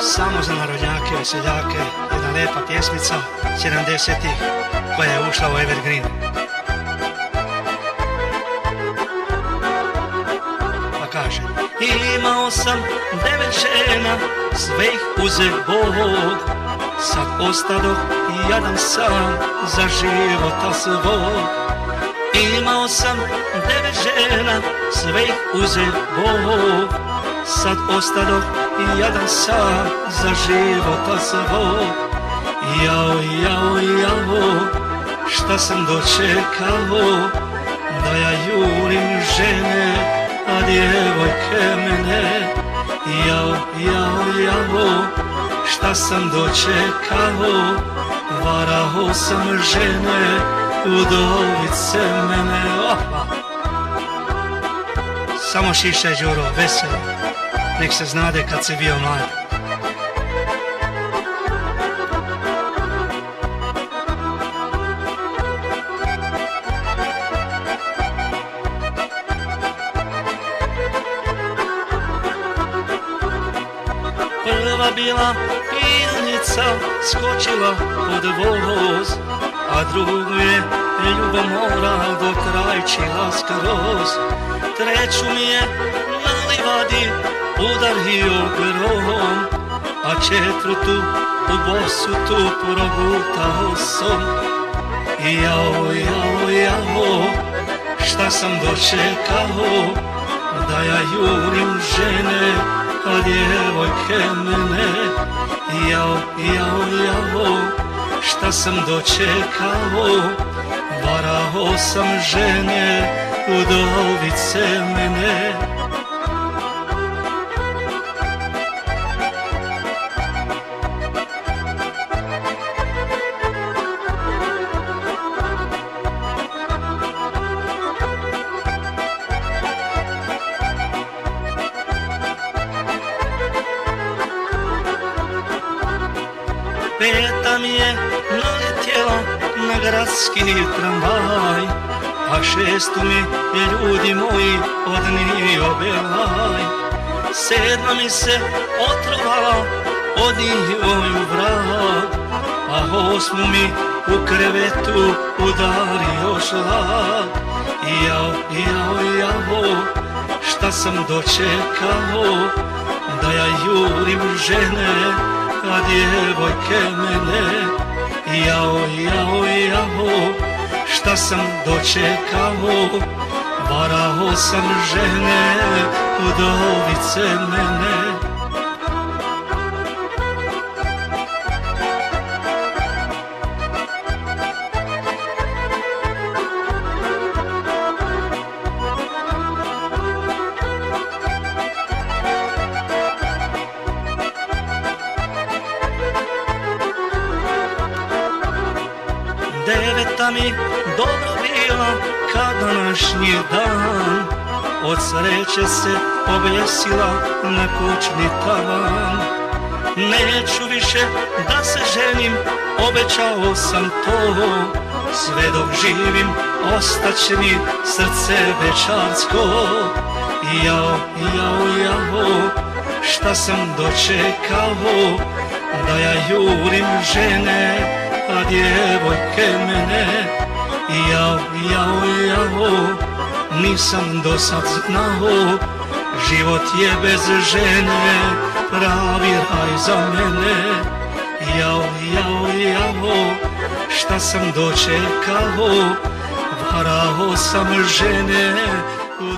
Samo za narodnjake i seljake jedna lepa pjesmica 70-ih koja je ušla u Evergreen. Pa kaže: imao sam 9 žena, sve ih uze Bog, sad ostadoh jadan sam za života svog. Imao sam 9 žena, sve ih uze Bog, sad ostadoh jadan sam za života svog. Jao, jao, jao, šta sam dočekao, da ja jurim žene, a djevojke mene. Jao, jao, jao, šta sam dočekao, varao sam žene, udovice mene. Samo šišaj, Đuro, veselo, nek se znade kad si bio mlad. Prva bila pijanica, skočila pod voz, a drugu je ljubomora do krajčila skroz. Treću mi je na livadi udario grom, a četvrtu u bosu tu progutao som. Jao, jao, jao, šta sam dočekao, da ja jurim žene, a djevojke mene. Jao, jao, jao, šta sam dočekao, varao sam žene, udovice mene. Peta mi je naletjela na gradski tramvaj, a šestu mi ljudi moji odnio belaj. Sedma mi se otrovala, odnio ju vrag, a osmu mi u krevetu udario šlag. Jao, jao, jao, šta sam dočekao, da ja jurim žene, a djevojke mene. Jao, jao, jao, šta sam dočekao, varao sam žene, udovice mene. Deveta mi dobro bila kad današnji dan, od sreće se objesila na kućni tavan. Neću više da se ženim, obećao sam to, sve dok živim ostaće mi srce bećarsko. Jao, jao, jao, šta sam dočekao, da ja jurim žene, a djevojke mene. Jao, jao, jao, nisam do sad znao, život je bez žene pravi raj za mene. Jao, jao, jao, šta sam dočekao, varao sam žene u